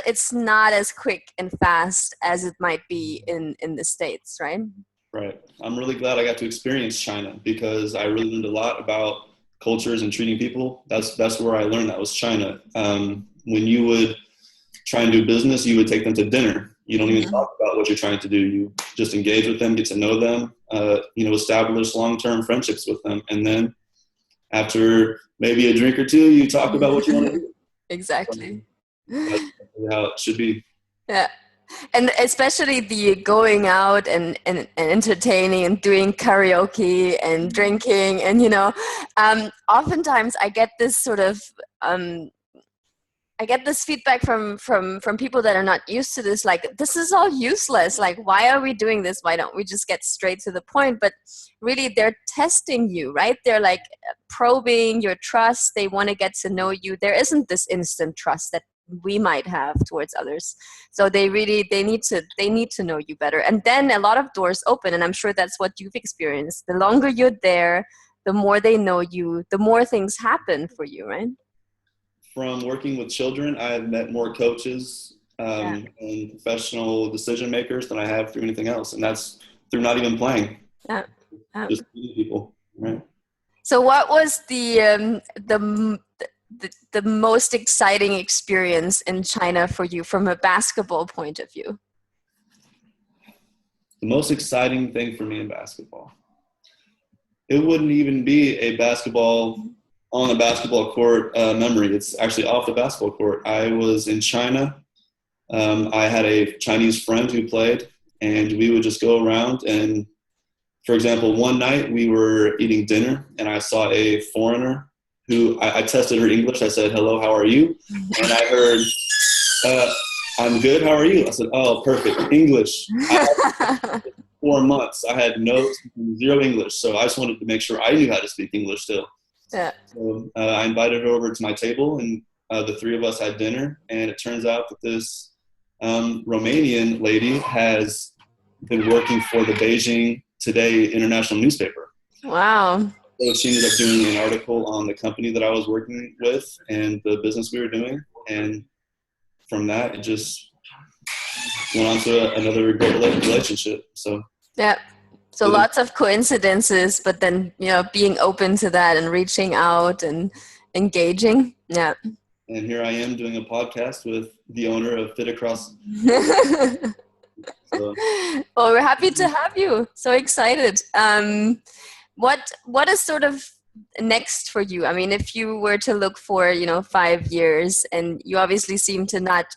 it's not as quick and fast as it might be in the States, right? Right. I'm really glad I got to experience China because I really learned a lot about cultures and treating people. That's where I learned that was China. When you would try and do business, you would take them to dinner. You don't even talk about what you're trying to do. You just engage with them, get to know them, establish long-term friendships with them. And then after maybe a drink or two, you talk about what you want to do. Exactly. That's how it should be. Yeah. And especially the going out and entertaining and doing karaoke and drinking and, oftentimes I get this sort of, I get this feedback from people that are not used to this, like, this is all useless. Like, why are we doing this? Why don't we just get straight to the point? But really, they're testing you, right? They're like probing your trust. They want to get to know you. There isn't this instant trust that we might have towards others. So they need to know you better. And then a lot of doors open, and I'm sure that's what you've experienced. The longer you're there, the more they know you, the more things happen for you, right? From working with children, I've met more coaches and professional decision makers than I have through anything else. And that's through not even playing. Yeah. Just meeting people, right? So what was the most exciting experience in China for you from a basketball point of view? The most exciting thing for me in basketball, it wouldn't even be a basketball on the basketball court memory. It's actually off the basketball court. I was in China. I had a Chinese friend who played, and we would just go around. And for example, one night we were eating dinner, and I saw a foreigner who I tested her English. I said, "Hello, how are you?" And I heard, "I'm good. How are you?" I said, "Oh, perfect. English." I had 4 months. I had zero English, so I just wanted to make sure I knew how to speak English still. Yeah. So I invited her over to my table, and the three of us had dinner. And it turns out that this Romanian lady has been working for the Beijing Today international newspaper. Wow. So she ended up doing an article on the company that I was working with and the business we were doing. And from that, it just went on to another great relationship. So yeah. So lots of coincidences, but then, being open to that and reaching out and engaging. Yeah. And here I am doing a podcast with the owner of Fit Across. So. Well, we're happy to have you. So excited. What is sort of next for you? I mean, if you were to look for, 5 years, and you obviously seem to not,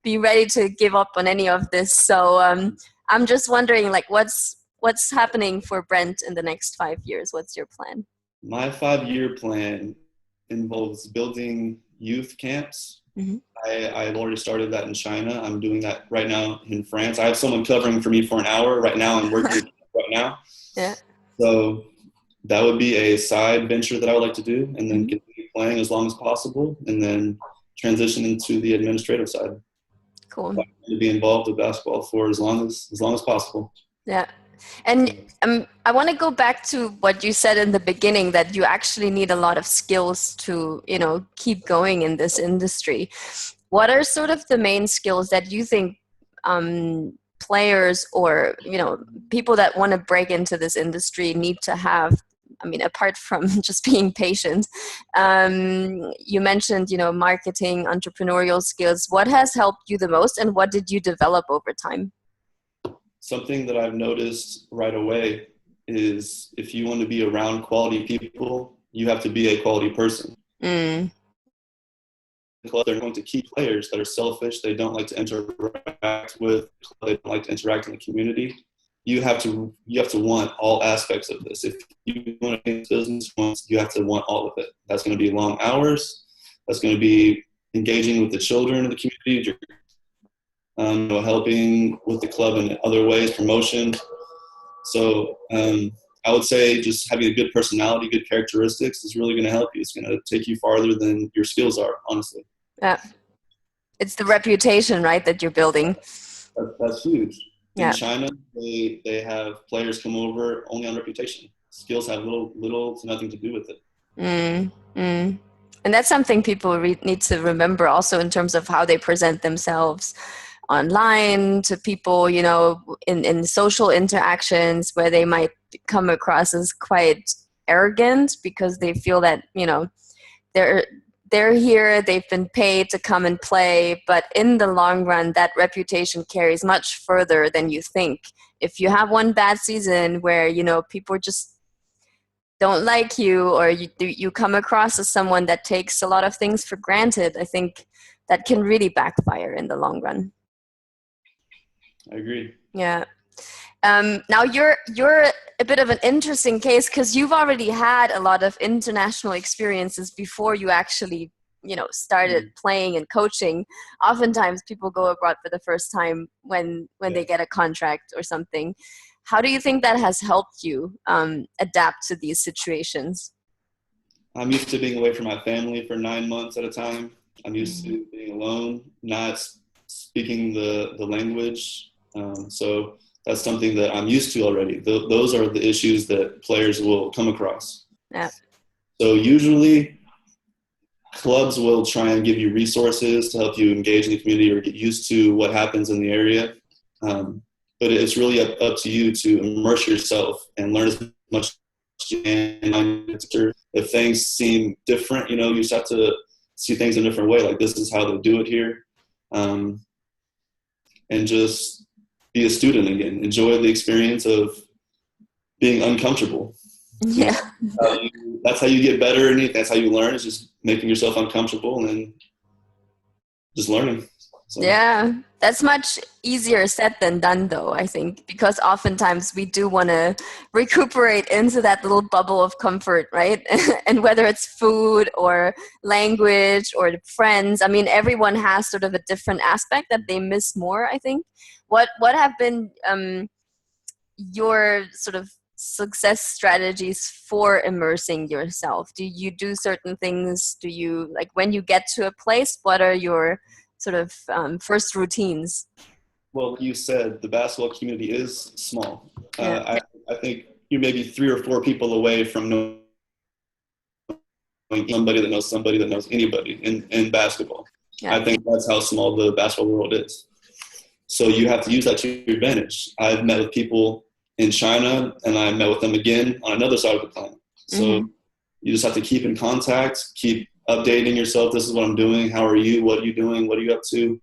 be ready to give up on any of this. So I'm just wondering, like, what's happening for Brent in the next 5 years? What's your plan? My 5-year plan involves building youth camps. Mm-hmm. I've already started that in China. I'm doing that right now in France. I have someone covering for me for an hour right now. I'm working right now. Yeah. So that would be a side venture that I would like to do, and then continue playing as long as possible, and then transition into the administrative side. Cool. To be involved with basketball for as long as possible. Yeah. And I want to go back to what you said in the beginning, that you actually need a lot of skills to, keep going in this industry. What are sort of the main skills that you think players or, people that want to break into this industry need to have? I mean, apart from just being patient, you mentioned, marketing, entrepreneurial skills. What has helped you the most, and what did you develop over time? Something that I've noticed right away is if you want to be around quality people, you have to be a quality person. They're going to keep players that are selfish. They don't like to interact with, they don't like to interact in the community. You have to want all aspects of this. If you want to be in business, you have to want all of it. That's going to be long hours. That's going to be engaging with the children of the community, helping with the club in other ways, promotion. So I would say just having a good personality, good characteristics is really going to help you. It's going to take you farther than your skills are, honestly. Yeah. It's the reputation, right, that you're building. That's huge. Yeah. In China, they have players come over only on reputation. Skills have little to nothing to do with it. And that's something people need to remember also in terms of how they present themselves online to people, you know, in social interactions where they might come across as quite arrogant because they feel that, you know, they're they're here, they've been paid to come and play, but in the long run that reputation carries much further than you think. If you have one bad season where, you know, people just don't like you, or you come across as someone that takes a lot of things for granted, I think that can really backfire in the long run. I agree. Yeah. Now you're a bit of an interesting case because you've already had a lot of international experiences before you actually, you know, started playing and coaching. Oftentimes people go abroad for the first time when they get a contract or something. How do you think that has helped you adapt to these situations? I'm used to being away from my family for 9 months at a time. I'm used to being alone, not speaking the language. So that's something that I'm used to already. Those are the issues that players will come across. Yeah. So usually clubs will try and give you resources to help you engage in the community or get used to what happens in the area. But it's really up to you to immerse yourself and learn as much as you can. If things seem different, you know, you just have to see things in a different way. Like, this is how they do it here. And just be a student again. Enjoy the experience of being uncomfortable. Yeah. That's how you get better, and that's how you learn, is just making yourself uncomfortable and then just learning. So. Yeah, that's much easier said than done, though, I think, because oftentimes we do want to recuperate into that little bubble of comfort, right? And whether it's food or language or friends, I mean, everyone has sort of a different aspect that they miss more, I think. What have been your sort of success strategies for immersing yourself? Do you do certain things? Do you, like, when you get to a place, what are your sort of first routines? Well, like you said, the basketball community is small. Yeah. I think you're maybe 3 or 4 people away from knowing somebody that knows anybody in basketball. Yeah. I think that's how small the basketball world is. So you have to use that to your advantage. I've met with people in China, and I met with them again on another side of the planet. So you just have to keep in contact, keep updating yourself. This is what I'm doing. How are you? What are you doing? What are you up to?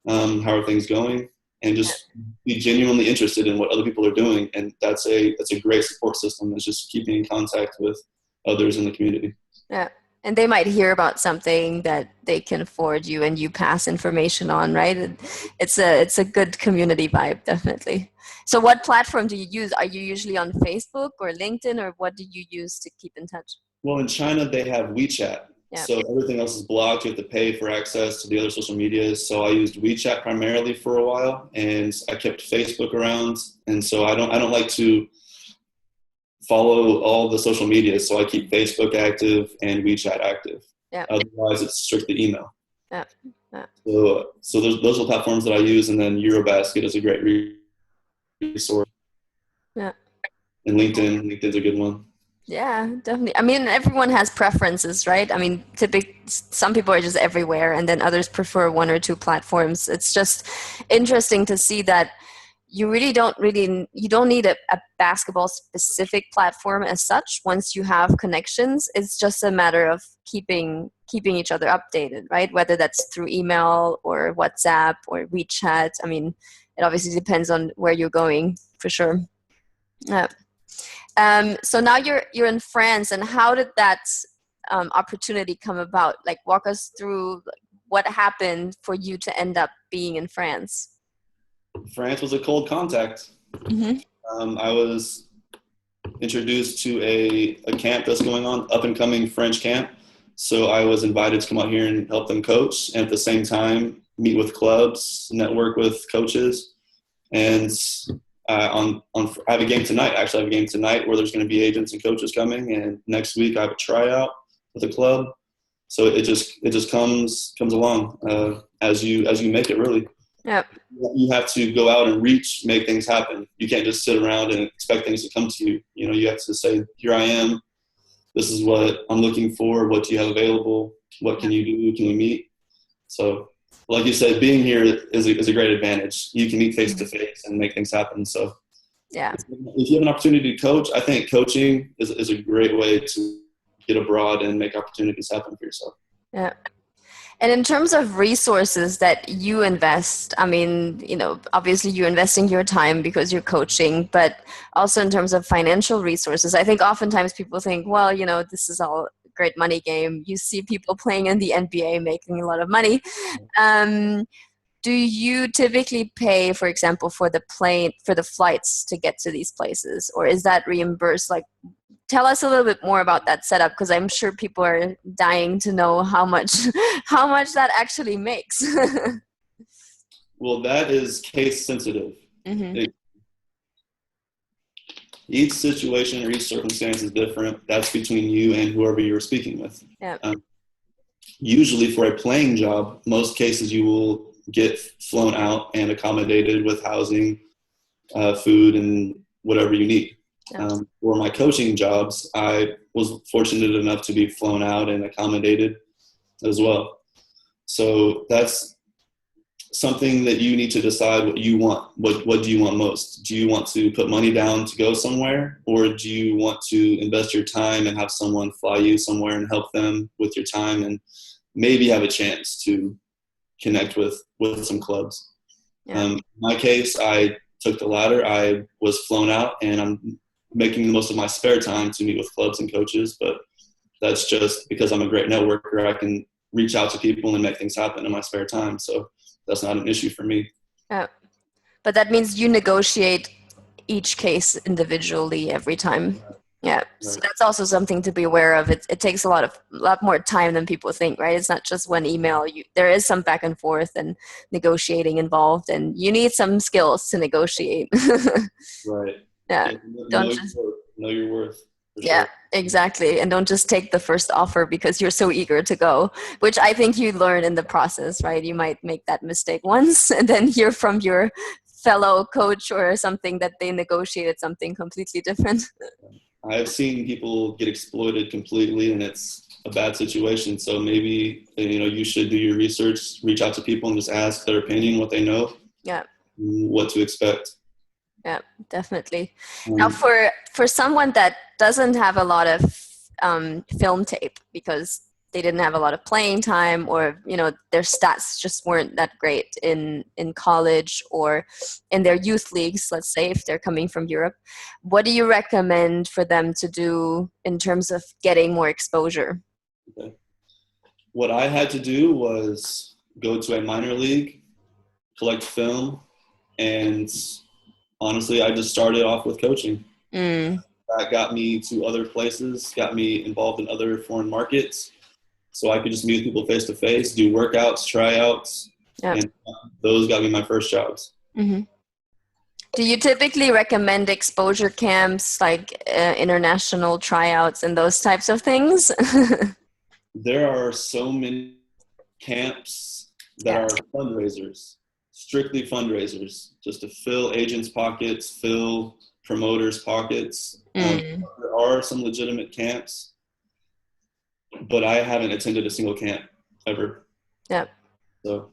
How are things going? And just be genuinely interested in what other people are doing. And that's a great support system. Is just keeping in contact with others in the community. Yeah. And they might hear about something that they can forward you and you pass information on, right? It's a good community vibe, definitely. So what platform do you use? Are you usually on Facebook or LinkedIn, or what do you use to keep in touch? Well, in China, they have WeChat. Yeah. So everything else is blocked. You have to pay for access to the other social medias. So I used WeChat primarily for a while, and I kept Facebook around. And so I don't like to follow all the social media. So I keep Facebook active and WeChat active. Yeah. Otherwise, it's strictly email. Yeah. Yeah. So those are the platforms that I use. And then Eurobasket is a great resource. Yeah. And LinkedIn's a good one. Yeah, definitely. I mean, everyone has preferences, right? I mean, some people are just everywhere, and then others prefer one or two platforms. It's just interesting to see that you don't need a basketball specific platform as such. Once you have connections, it's just a matter of keeping each other updated, right? Whether that's through email or WhatsApp or WeChat. I mean, it obviously depends on where you're going, for sure. Yeah. So now you're in France, and how did that opportunity come about? Like, walk us through what happened for you to end up being in France. France was a cold contact. I was introduced to a camp that's going on, up and coming French camp. So I was invited to come out here and help them coach, and at the same time meet with clubs, network with coaches, and I have a game tonight. Actually, I have a game tonight where there's going to be agents and coaches coming, and next week I have a tryout with a club. So it just comes along as you make it, really. Yep. You have to go out and make things happen. You can't just sit around and expect things to come to you. You know, you have to say, here I am. This is what I'm looking for. What do you have available? What can you do? Can we meet? So, like you said, being here is a great advantage. You can meet face to face and make things happen. So, Yeah. if you have an opportunity to coach, I think coaching is a great way to get abroad and make opportunities happen for yourself. Yeah. And in terms of resources that you invest, I mean, obviously you're investing your time because you're coaching, but also in terms of financial resources, I think oftentimes people think, well, this is all a great money game. You see people playing in the NBA making a lot of money. Um, do you typically pay, for example, for the flights to get to these places, or is that reimbursed? Like, tell us a little bit more about that setup, because I'm sure people are dying to know how much how much that actually makes. Well, that is case sensitive. Mm-hmm. Each situation or each circumstance is different. That's between you and whoever you're speaking with. Yeah. Usually for a playing job, most cases you will get flown out and accommodated with housing, food, and whatever you need. Yeah. For my coaching jobs, I was fortunate enough to be flown out and accommodated as well. So that's something that you need to decide what you want. What do you want most? Do you want to put money down to go somewhere, or do you want to invest your time and have someone fly you somewhere and help them with your time and maybe have a chance to connect with some clubs? Yeah. In my case, I took the latter. I was flown out, and I'm making the most of my spare time to meet with clubs and coaches, but that's just because I'm a great networker. I can reach out to people and make things happen in my spare time. So that's not an issue for me. Yeah. But that means you negotiate each case individually every time. Yeah. So Right. that's also something to be aware of. It takes a lot more time than people think, right? It's not just one email. There is some back and forth and negotiating involved, and you need some skills to negotiate. Right. Yeah. Yeah, Don't just know your worth. For Yeah, sure. exactly. And don't just take the first offer because you're so eager to go, which I think you learn in the process, right? You might make that mistake once and then hear from your fellow coach or something that they negotiated something completely different. I've seen people get exploited completely, and it's a bad situation. So maybe you should do your research, reach out to people, and just ask their opinion, what they know, Yeah. what to expect. Yeah, definitely. Now, for someone that doesn't have a lot of film tape because they didn't have a lot of playing time, or their stats just weren't that great in college or in their youth leagues, let's say, if they're coming from Europe, what do you recommend for them to do in terms of getting more exposure? Okay. What I had to do was go to a minor league, collect film, and honestly, I just started off with coaching. Mm, That got me to other places, got me involved in other foreign markets, so I could just meet people face to face, do workouts, tryouts, yeah. and those got me my first jobs. Mm-hmm. Do you typically recommend exposure camps, like international tryouts and those types of things? There are so many camps that Yeah. are fundraisers, strictly fundraisers, just to fill agents' pockets, fill promoters' pockets. Mm, There are some legitimate camps, but I haven't attended a single camp ever. yeah. So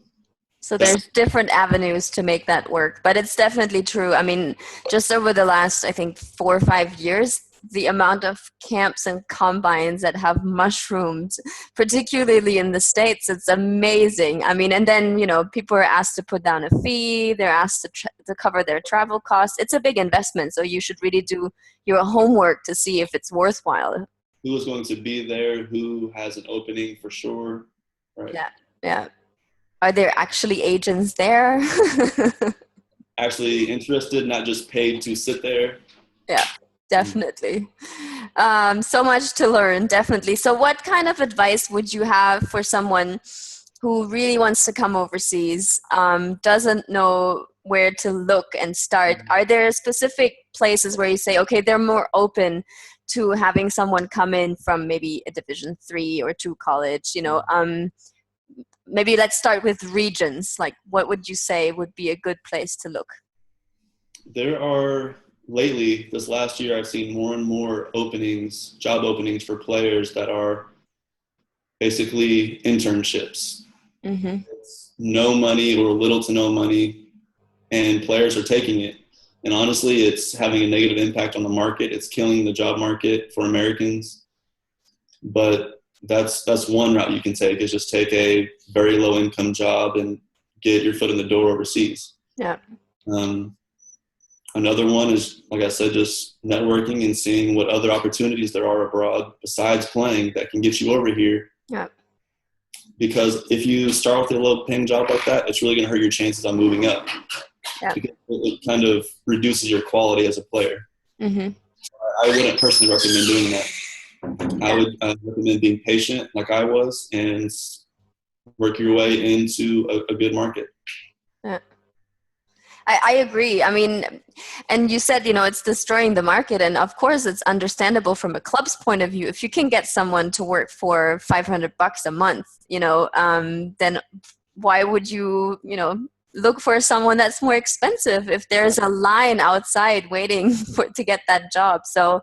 So that's there's different avenues to make that work, but it's definitely true. I mean, just over the last, I think, 4 or 5 years, the amount of camps and combines that have mushroomed, particularly in the States, it's amazing. I mean, and then, people are asked to put down a fee, they're asked to cover their travel costs. It's a big investment, so you should really do your homework to see if it's worthwhile. who is going to be there, who has an opening for sure. Right. Yeah, yeah. Are there actually agents there? Actually interested, not just paid to sit there. Yeah, definitely. So much to learn, definitely. So, what kind of advice would you have for someone who really wants to come overseas, doesn't know where to look and start? Are there specific places where you say, okay, they're more open to having someone come in from maybe a Division 3 or 2 college? Maybe let's start with regions. Like, what would you say would be a good place to look? There are lately, this last year, I've seen more and more openings, job openings for players that are basically internships. Mm-hmm. It's no money or little to no money, and players are taking it. And honestly, it's having a negative impact on the market. It's killing the job market for Americans. But that's one route you can take, is just take a very low income job and get your foot in the door overseas. Yeah. Um, Another one is, like I said, just networking and seeing what other opportunities there are abroad besides playing that can get you over here. Yeah. Because if you start with a low-paying job like that, it's really going to hurt your chances on moving up. Yeah. Because it kind of reduces your quality as a player. Mm-hmm. I wouldn't personally recommend doing that. Yeah. I would recommend being patient, like I was, and work your way into a good market. Yeah. I agree. I mean, and you said, it's destroying the market. And of course, it's understandable from a club's point of view. If you can get someone to work for $500 a month, then why would you, look for someone that's more expensive if there's a line outside waiting to get that job? So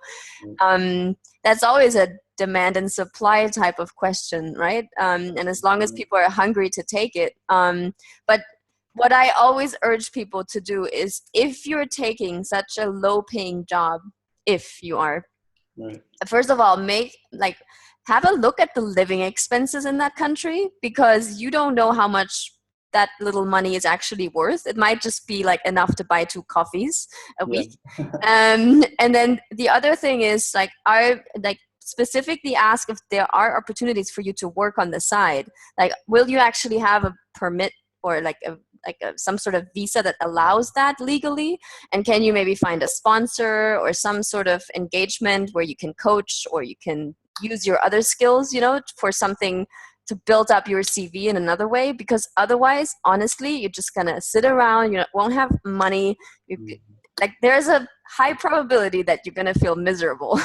that's always a demand and supply type of question, right? And as long as people are hungry to take it. But what I always urge people to do is, if you're taking such a low paying job, if you are, Right. first of all, have a look at the living expenses in that country, because you don't know how much that little money is actually worth. It might just be like enough to buy 2 coffees a week. And then the other thing is, specifically ask if there are opportunities for you to work on the side. Like, will you actually have a permit or some sort of visa that allows that legally? And can you maybe find a sponsor or some sort of engagement where you can coach, or you can use your other skills, for something to build up your CV in another way? Because otherwise, honestly, you're just gonna sit around, you won't have money. There's a high probability that you're gonna feel miserable.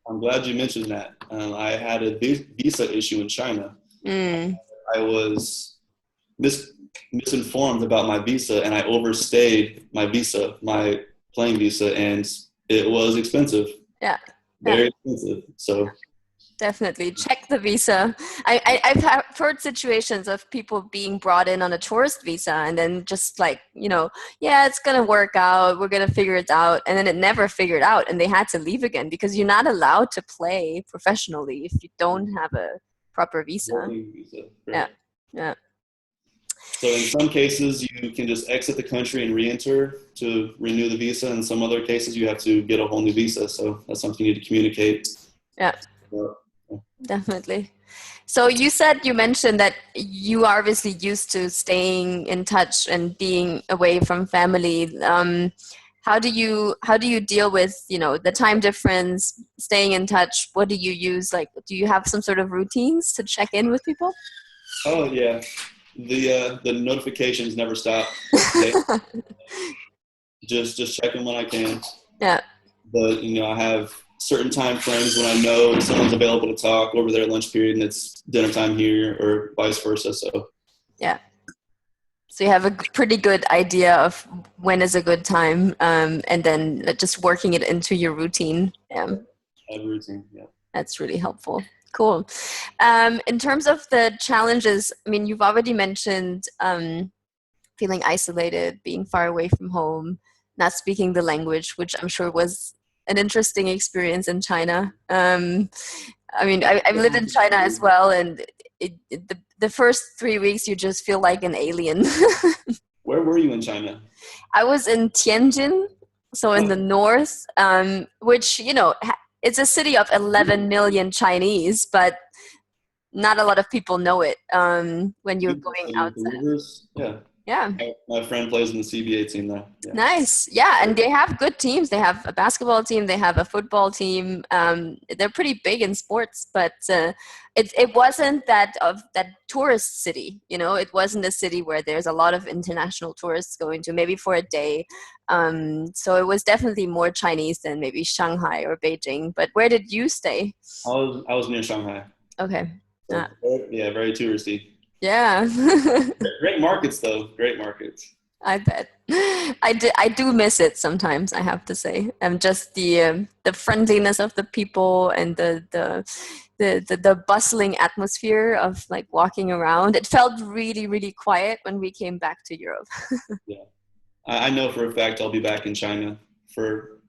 I'm glad you mentioned that. I had a visa issue in China. I was misinformed about my visa, and I overstayed my playing visa, and it was expensive. Yeah. Very expensive. So definitely check the visa. I've heard situations of people being brought in on a tourist visa, and then just yeah, it's gonna work out, we're gonna figure it out, and then it never figured out, and they had to leave again, because you're not allowed to play professionally if you don't have a proper visa. Right. Yeah. So in some cases, you can just exit the country and re-enter to renew the visa. In some other cases, you have to get a whole new visa. So that's something you need to communicate. Yeah. Definitely. So you mentioned that you are obviously used to staying in touch and being away from family. How do you deal with, the time difference, staying in touch? What do you use? Do you have some sort of routines to check in with people? Oh yeah. The notifications never stop. Just check them when I can. Yeah. But I have certain time frames when I know someone's available to talk over their lunch period, and it's dinner time here, or vice versa. So yeah. So you have a pretty good idea of when is a good time, and then just working it into your routine. I have a routine. Yeah. That's really helpful. Cool. In terms of the challenges, I mean, you've already mentioned feeling isolated, being far away from home, not speaking the language, which I'm sure was an interesting experience in China. I mean, I've lived in China as well, and the first 3 weeks you just feel like an alien. Where were you in China? I was in Tianjin, so in the north, which, it's a city of 11 million Chinese, but not a lot of people know it when you're going outside. Yeah. My friend plays in the CBA team now. Yeah. Nice. Yeah, and they have good teams. They have a basketball team. They have a football team. They're pretty big in sports, but it wasn't that tourist city. It wasn't a city where there's a lot of international tourists going to, maybe for a day. So it was definitely more Chinese than maybe Shanghai or Beijing. But where did you stay? I was near Shanghai. Okay. So, yeah, very touristy. Yeah. Great markets, though. Great markets. I bet. I do miss it sometimes, I have to say. Just the friendliness of the people and the bustling atmosphere of like walking around. It felt really, really quiet when we came back to Europe. Yeah, I know for a fact I'll be back in China for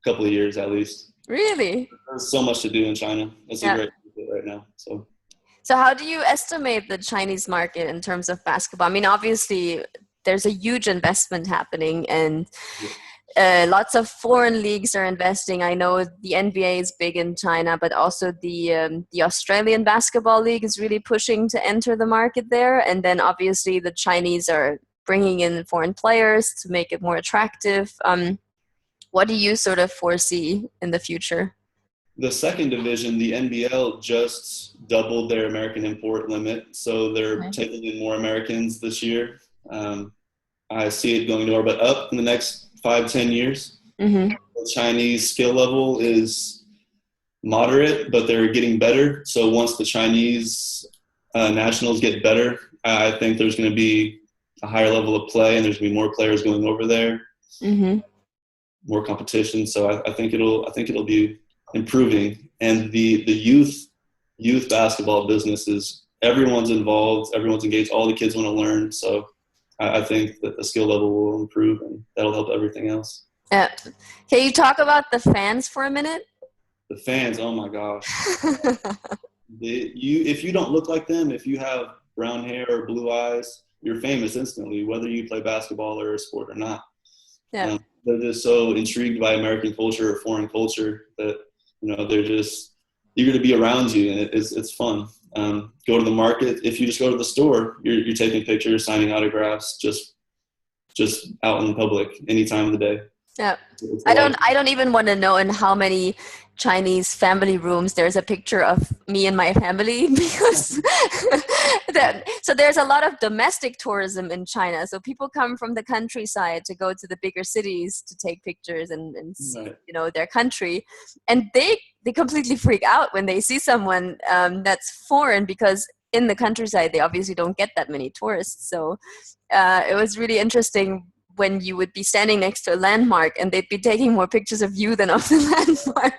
a couple of years at least. Really? There's so much to do in China. It's a Yeah. great market right now. So how do you estimate the Chinese market in terms of basketball? I mean, obviously there's a huge investment happening, and Yeah. lots of foreign leagues are investing. I know the NBA is big in China, but also the Australian Basketball League is really pushing to enter the market there. And then obviously the Chinese are bringing in foreign players to make it more attractive. What do you sort of foresee in the future? The second division, the NBL, just doubled their American import limit, so they're Okay. taking in more Americans this year. I see it going nowhere but up in the next 5-10 years. Mm-hmm. The Chinese skill level is moderate, but they're getting better. So once the Chinese nationals get better, I think there's going to be a higher level of play, and there's going to be more players going over there, Mm-hmm. more competition. So I think it'll be improving. And the youth basketball business is everyone's involved, everyone's engaged, all the kids want to learn. So I think that the skill level will improve, and that'll help everything else. Can you talk about the fans for a minute? The fans, oh my gosh. If you don't look like them, if you have brown hair or blue eyes, you're famous instantly, whether you play basketball or a sport or not. Yeah. They're just so intrigued by American culture or foreign culture that they're just eager to be around you, and it's fun. Go to the market. If you just go to the store, you're taking pictures, signing autographs, just out in public any time of the day. Yeah. I don't even want to know in how many Chinese family rooms there's a picture of me and my family, because so there's a lot of domestic tourism in China. So people come from the countryside to go to the bigger cities to take pictures and see, Right. their country. And they completely freak out when they see someone that's foreign, because in the countryside, they obviously don't get that many tourists. So it was really interesting when you would be standing next to a landmark and they'd be taking more pictures of you than of the landmark.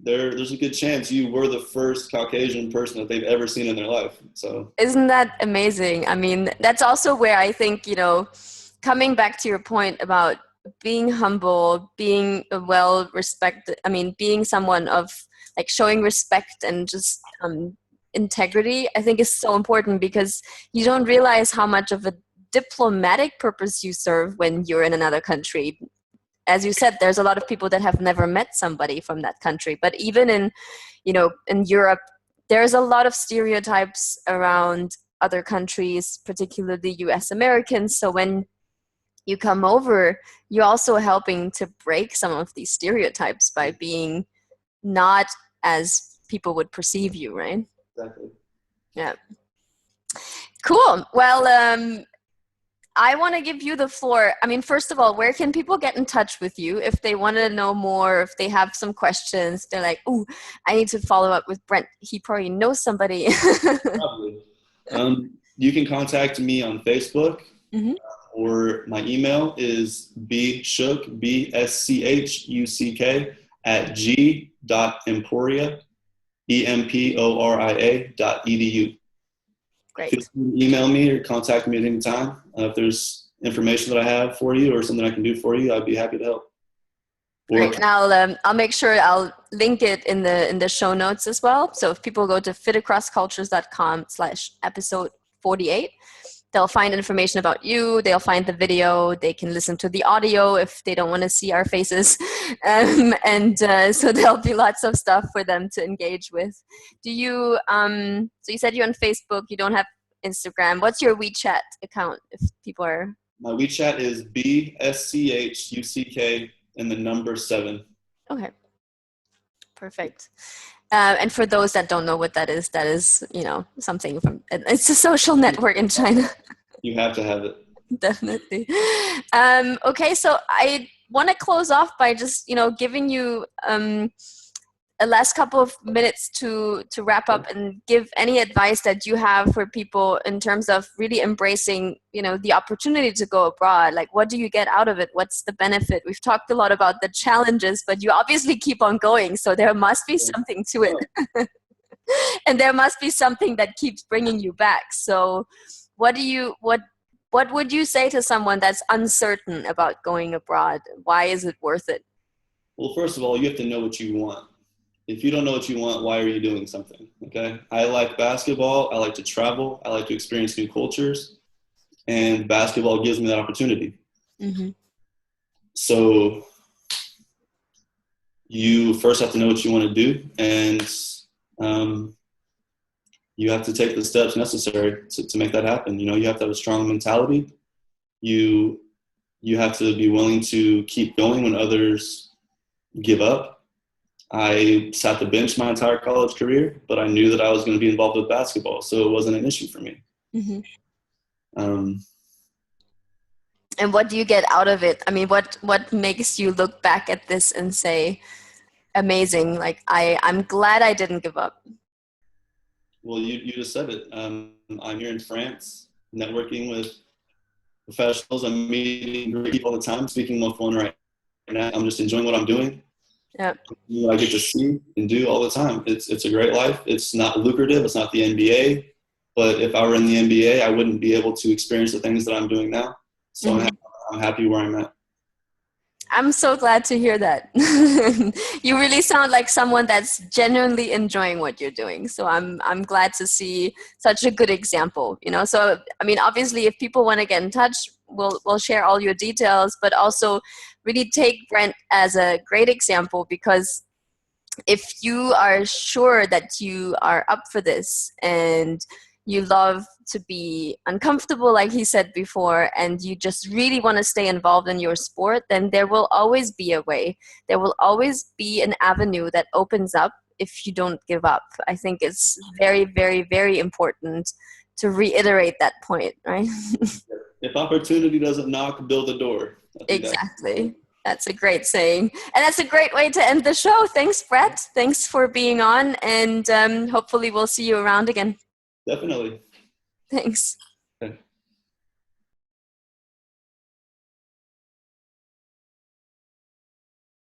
There's a good chance you were the first Caucasian person that they've ever seen in their life. So isn't that amazing? I mean, that's also where I think, coming back to your point about being humble, being well respected, I mean, being someone of like showing respect and just integrity, I think is so important, because you don't realize how much of a diplomatic purpose you serve when you're in another country. As you said, there's a lot of people that have never met somebody from that country, but even in Europe, there's a lot of stereotypes around other countries, particularly US Americans. So when you come over, you're also helping to break some of these stereotypes by being not as people would perceive you, right? exactly. Yeah. Cool. Well, I want to give you the floor. I mean, first of all, where can people get in touch with you if they want to know more, if they have some questions? They're like, "Ooh, I need to follow up with Brent. He probably knows somebody." Probably. You can contact me on Facebook, Mm-hmm. or my email is bschuck, BSCHUCK, at g.emporia, EMPORIA.edu. Great. Feel free to email me or contact me at any time. If there's information that I have for you or something I can do for you, I'd be happy to help. Great. And I'll make sure I'll link it in the show notes as well. So if people go to fitacrosscultures.com/episode 48, they'll find information about you. They'll find the video. They can listen to the audio if they don't want to see our faces. So there'll be lots of stuff for them to engage with. Do you, so you said you're on Facebook, you don't have Instagram. What's your WeChat account if people are? My WeChat is BSCHUCK and the number 7. Okay. Perfect. And for those that don't know what that is, something it's a social network in China. You have to have it. Definitely. Okay, so I want to close off by just, giving you a last couple of minutes to wrap up and give any advice that you have for people in terms of really embracing, the opportunity to go abroad. Like, what do you get out of it? What's the benefit? We've talked a lot about the challenges, but you obviously keep on going, so there must be something to it. And there must be something that keeps bringing you back. So what would you say to someone that's uncertain about going abroad? Why is it worth it? Well, first of all, you have to know what you want. If you don't know what you want, why are you doing something? Okay. I like basketball. I like to travel. I like to experience new cultures. And basketball gives me that opportunity. Mm-hmm. So you first have to know what you want to do. And you have to take the steps necessary to make that happen. You have to have a strong mentality. You have to be willing to keep going when others give up. I sat the bench my entire college career, but I knew that I was going to be involved with basketball, so it wasn't an issue for me. Mm-hmm. Um, and what do you get out of it? I mean, what makes you look back at this and say, amazing, like I'm glad I didn't give up? Well, you just said it. I'm here in France, networking with professionals. I'm meeting great people all the time, speaking on the phone right now. I'm just enjoying what I'm doing. Yeah. I get to see and do all the time. It's a great life. It's not lucrative. It's not the NBA. But if I were in the NBA, I wouldn't be able to experience the things that I'm doing now. So Mm-hmm. I'm happy where I'm at. I'm so glad to hear that. You really sound like someone that's genuinely enjoying what you're doing. So I'm glad to see such a good example, So I mean, obviously if people want to get in touch, we'll share all your details, but also really take Brent as a great example, because if you are sure that you are up for this and you love to be uncomfortable, like he said before, and you just really want to stay involved in your sport, then there will always be a way. There will always be an avenue that opens up if you don't give up. I think it's very, very, very important to reiterate that point, right? If opportunity doesn't knock, build a door. Exactly. That's a great saying. And that's a great way to end the show. Thanks, Brett. Thanks for being on. And hopefully we'll see you around again. Definitely. Thanks.